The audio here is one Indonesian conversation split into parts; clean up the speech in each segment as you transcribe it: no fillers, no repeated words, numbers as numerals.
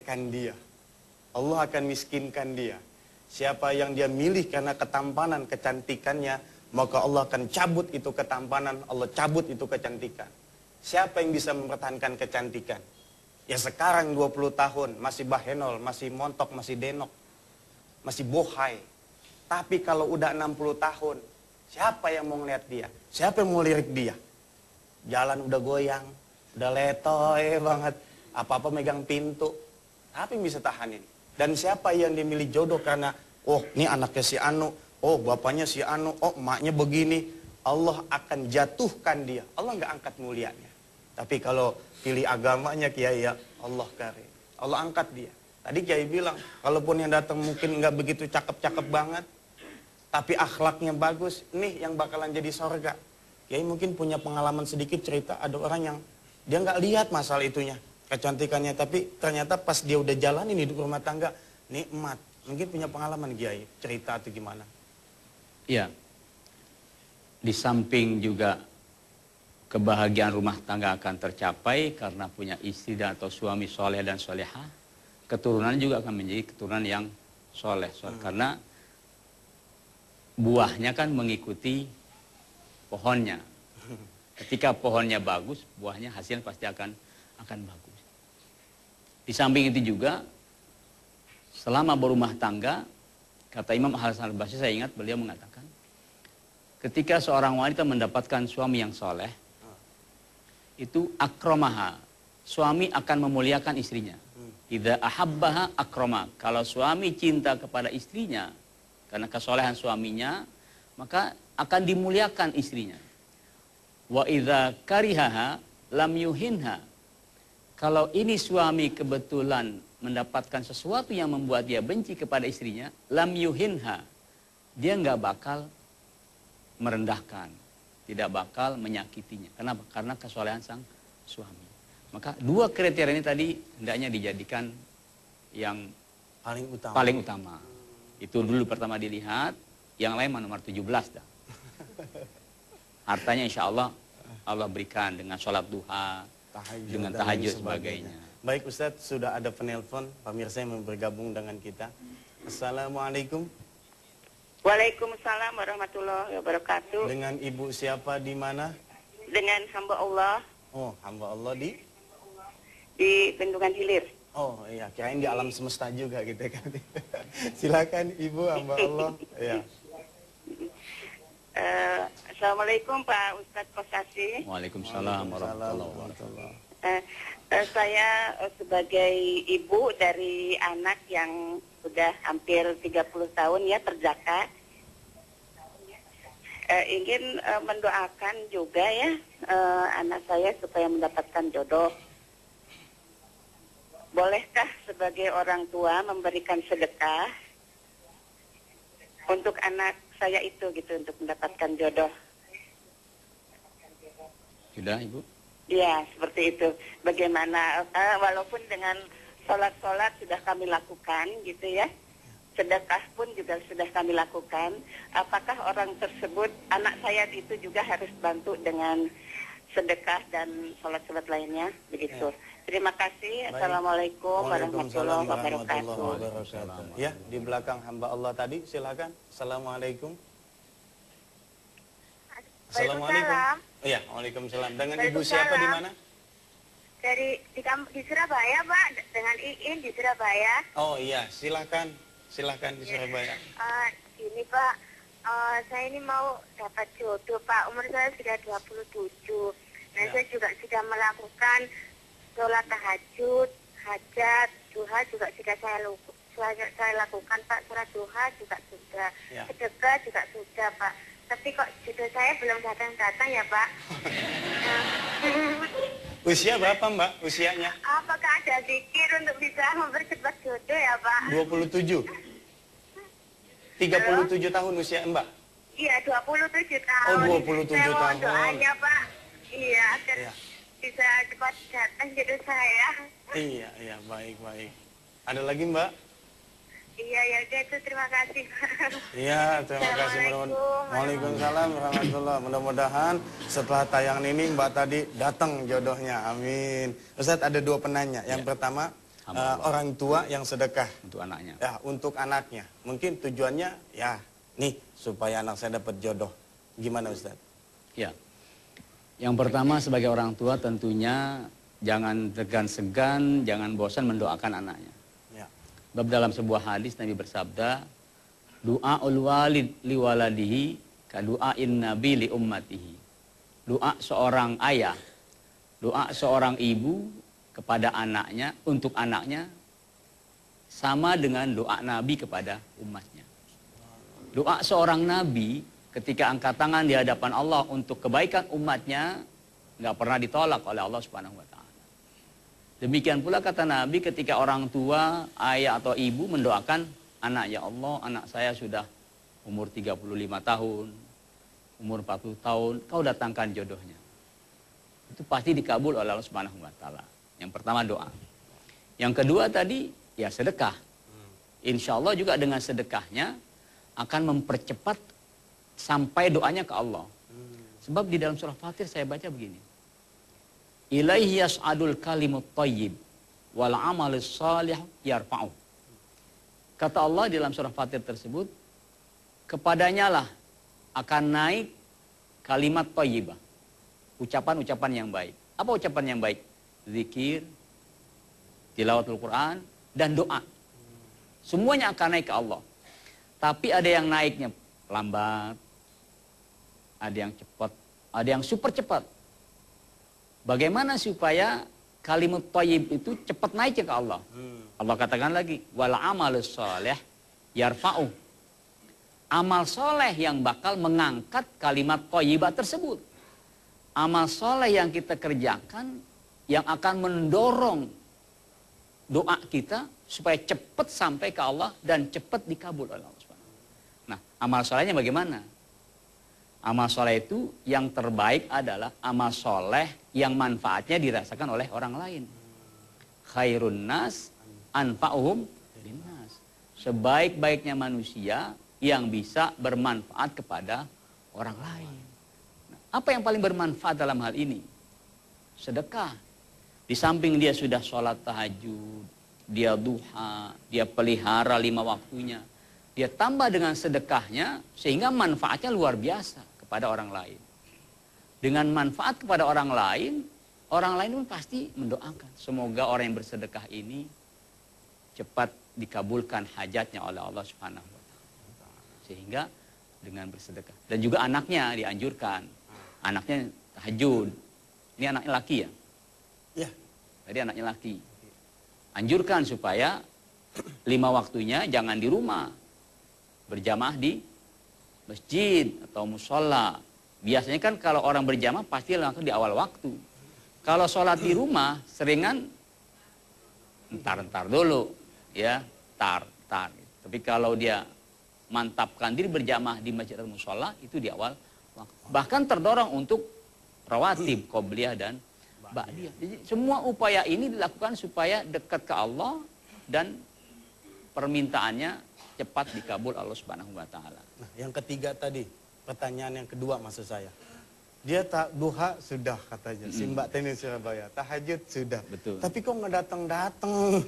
kan dia. Allah akan miskinkan dia. Siapa yang dia milih karena ketampanan, kecantikannya, maka Allah akan cabut itu ketampanan, Allah cabut itu kecantikan. Siapa yang bisa mempertahankan kecantikan? Ya sekarang 20 tahun, masih bahenol, masih montok, masih denok, masih bohai. Tapi kalau udah 60 tahun, siapa yang mau ngeliat dia? Siapa yang mau lirik dia? Jalan udah goyang, udah letoy banget. Apa-apa megang pintu. Tapi bisa tahanin. Dan siapa yang dimilih jodoh karena, oh ini anaknya si Anu, oh bapaknya si Anu, oh emaknya begini. Allah akan jatuhkan dia. Allah nggak angkat mulianya. Tapi kalau pilih agamanya Kiai, ya Allah karim. Allah angkat dia. Tadi Kiai bilang, kalaupun yang datang mungkin nggak begitu cakep-cakep banget, tapi akhlaknya bagus, nih yang bakalan jadi sorga. Kiai mungkin punya pengalaman sedikit cerita, ada orang yang dia nggak lihat masalah itunya, kecantikannya, tapi ternyata pas dia udah jalanin hidup rumah tangga, nikmat. Mungkin punya pengalaman Kiai, cerita atau gimana? Iya. Di samping juga kebahagiaan rumah tangga akan tercapai karena punya istri dan atau suami soleh dan solehah, keturunan juga akan menjadi keturunan yang soleh. Karena buahnya kan mengikuti pohonnya. Ketika pohonnya bagus, buahnya hasil pasti akan bagus. Di samping itu juga, selama berumah tangga, kata Imam Hasan al-Basri, saya ingat beliau mengatakan, ketika seorang wanita mendapatkan suami yang soleh, itu akromaha, suami akan memuliakan istrinya. Idza ahabbaha akroma, kalau suami cinta kepada istrinya, karena kesolehan suaminya, maka akan dimuliakan istrinya. Wa idza karihaha lam yuhinha, kalau ini suami kebetulan mendapatkan sesuatu yang membuat dia benci kepada istrinya, lam yuhinha, dia nggak bakal merendahkan, tidak bakal menyakitinya. Kenapa? Karena kesolehan sang suami. Maka dua kriteria ini tadi hendaknya dijadikan yang paling utama. Itu dulu pertama dilihat, yang lain nomor 17 dah. Hartanya insya Allah Allah berikan dengan sholat duha, dengan tahajud sebagainya. Baik Ustadz, sudah ada penelpon pemirsa yang bergabung dengan kita. Assalamualaikum. Waalaikumsalam warahmatullahi wabarakatuh. Dengan ibu siapa di mana? Dengan hamba Allah. Oh, hamba Allah di Bendungan Hilir. Oh iya, kirain di alam semesta juga gitu kan. Silakan ibu hamba Allah. Ya. Assalamualaikum Pak Ustadz Kosasi. Waalaikumsalam warahmatullahi wabarakatuh. Saya sebagai ibu dari anak yang sudah hampir 30 tahun ya terjaga, ingin mendoakan juga ya anak saya supaya mendapatkan jodoh. Bolehkah sebagai orang tua memberikan sedekah untuk anak saya itu gitu untuk mendapatkan jodoh? Sudah Ibu? Ya, seperti itu. Bagaimana, walaupun dengan sholat-sholat sudah kami lakukan gitu ya, sedekah pun juga sudah kami lakukan, apakah orang tersebut, anak saya itu juga harus bantu dengan sedekah dan sholat-sholat lainnya, begitu. Ya. Terima kasih. Baik. Assalamualaikum warahmatullahi wabarakatuh. Ya, di belakang hamba Allah tadi, silakan. Assalamualaikum. Assalamualaikum. Iya, waalaikumsalam. Dengan ibu siapa di mana? Di Surabaya, Pak. Dengan Iin di Surabaya. Oh iya, silakan. Silakan di Surabaya. Ini Pak, saya ini mau dapat jodoh, Pak. Umur saya sudah 27. Nah, ya. Saya juga sudah melakukan sholat tahajud, hajat, duha juga sudah saya lakukan, Pak. Sholat duha juga sudah, ya. Sedekah juga sudah, Pak. Tapi kok jodoh saya belum datang-datang ya, Pak. Usia berapa, Mbak? Usianya? Apakah ada zikir untuk bisa mempercepat jodoh ya, Pak? 27. 37 tahun usia Mbak? Iya, 27 tahun. Oh, 27 tahun. Doanya, Pak. Iya, agar bisa cepat datang jodoh saya. Iya, baik. Ada lagi, Mbak? Iya, ya udah itu, terima kasih. Iya, terima kasih. Waalaikumsalam warahmatullahi. Mudah-mudahan setelah tayangan ini Mbak tadi datang jodohnya. Amin. Ustadz, ada dua penanya. Yang pertama, Hamba Allah. orang tua yang sedekah Untuk anaknya. ya untuk anaknya. Mungkin tujuannya ya nih supaya anak saya dapat jodoh. Gimana Ustaz? Ya. Yang pertama sebagai orang tua tentunya jangan segan-segan, jangan bosan mendoakan anaknya. Ya. Sebab dalam sebuah hadis Nabi bersabda, doaul walid li waladihi ka doain nabi li ummatihi. Doa seorang ayah, doa seorang ibu kepada anaknya, untuk anaknya, sama dengan doa Nabi kepada umatnya. Doa seorang Nabi ketika angkat tangan di hadapan Allah untuk kebaikan umatnya, nggak pernah ditolak oleh Allah Subhanahu wa Ta'ala. Demikian pula kata Nabi ketika orang tua, ayah atau ibu mendoakan anak, ya Allah, anak saya sudah umur 35 tahun, umur 40 tahun, kau datangkan jodohnya. Itu pasti dikabul oleh Allah Subhanahu wa Ta'ala. Yang pertama doa. Yang kedua tadi ya sedekah. Insya Allah juga dengan sedekahnya akan mempercepat sampai doanya ke Allah. Sebab di dalam surah Fatir saya baca begini. Ilaihi yas'adul kalimut thayyib wal amalus salih yarfa'u. Kata Allah di dalam surah Fatir tersebut, kepadanya lah akan naik kalimat thayyibah. Ucapan-ucapan yang baik. Apa ucapan yang baik? Zikir, tilawatul Quran, dan doa. Semuanya akan naik ke Allah. Tapi ada yang naiknya lambat, ada yang cepat, ada yang super cepat. Bagaimana supaya kalimat thayyib itu cepat naiknya ke Allah? Allah katakan lagi, wal amalus shalih yarfa'u. Amal soleh yang bakal mengangkat kalimat thayyibah tersebut. Amal soleh yang kita kerjakan yang akan mendorong doa kita supaya cepat sampai ke Allah dan cepat dikabul oleh Allah Subhanahu. Nah, amal solehnya bagaimana? Amal soleh itu yang terbaik adalah amal soleh yang manfaatnya dirasakan oleh orang lain. Khairun nas anfa'uhum linnas. Sebaik-baiknya manusia yang bisa bermanfaat kepada orang lain. Nah, apa yang paling bermanfaat dalam hal ini? Sedekah. Di samping dia sudah sholat tahajud, dia duha, dia pelihara 5 waktunya. Dia tambah dengan sedekahnya sehingga manfaatnya luar biasa kepada orang lain. Dengan manfaat kepada orang lain pun pasti mendoakan. Semoga orang yang bersedekah ini cepat dikabulkan hajatnya oleh Allah Subhanahu wa Ta'ala. Sehingga dengan bersedekah. Dan juga anaknya dianjurkan. Anaknya tahajud. Ini anaknya laki ya? Ya. Tadi anaknya laki. Anjurkan supaya 5 waktunya jangan di rumah. Berjamaah di masjid atau musola. Biasanya kan kalau orang berjamaah pasti langsung di awal waktu. Kalau sholat di rumah seringan entar dulu. Ya, tar. Tapi kalau dia mantapkan diri berjamaah di masjid atau musola itu di awal waktu. Bahkan terdorong untuk rawatib, qobliyah dan ba'diyah. Jadi semua upaya ini dilakukan supaya dekat ke Allah dan permintaannya cepat dikabul Allah Subhanahu wa Ta'ala. Nah, yang ketiga tadi, pertanyaan yang kedua maksud saya. Dia tak duha sudah katanya, si Mbak Teni Surabaya, tahajud sudah. Betul. Tapi kok nggak datang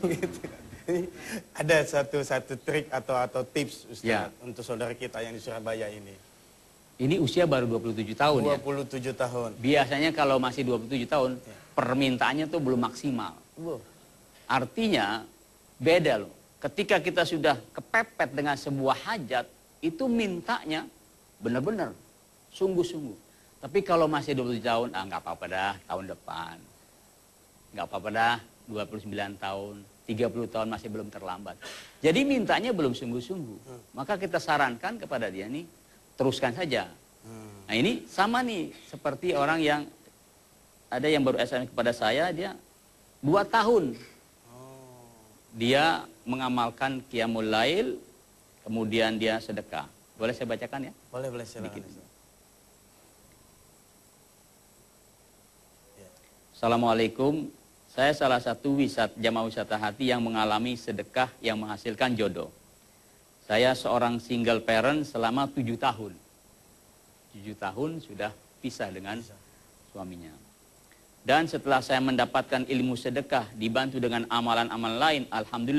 gitu. Ini ada satu trik atau tips Ustaz Ya. untuk saudara kita yang di Surabaya ini. Ini usia baru 27 tahun ya. 27 tahun. Biasanya kalau masih 27 tahun, permintaannya tuh belum maksimal. Artinya, beda loh. Ketika kita sudah kepepet dengan sebuah hajat, itu mintanya benar-benar, sungguh-sungguh. Tapi kalau masih 27 tahun, nggak apa-apa dah, tahun depan. Nggak apa-apa dah, 29 tahun, 30 tahun masih belum terlambat. Jadi mintanya belum sungguh-sungguh. Maka kita sarankan kepada dia nih, teruskan saja. Nah ini sama nih, seperti orang yang, ada yang baru SMS kepada saya, dia 2 tahun. Dia mengamalkan qiyamul lail, kemudian dia sedekah. Boleh saya bacakan ya? Boleh silakan. Assalamualaikum, saya salah satu jamaah wisata hati yang mengalami sedekah yang menghasilkan jodoh. Saya seorang single parent selama 7 tahun. 7 tahun sudah pisah dengan suaminya. Dan setelah saya mendapatkan ilmu sedekah, dibantu dengan amalan-amalan lain, alhamdulillah.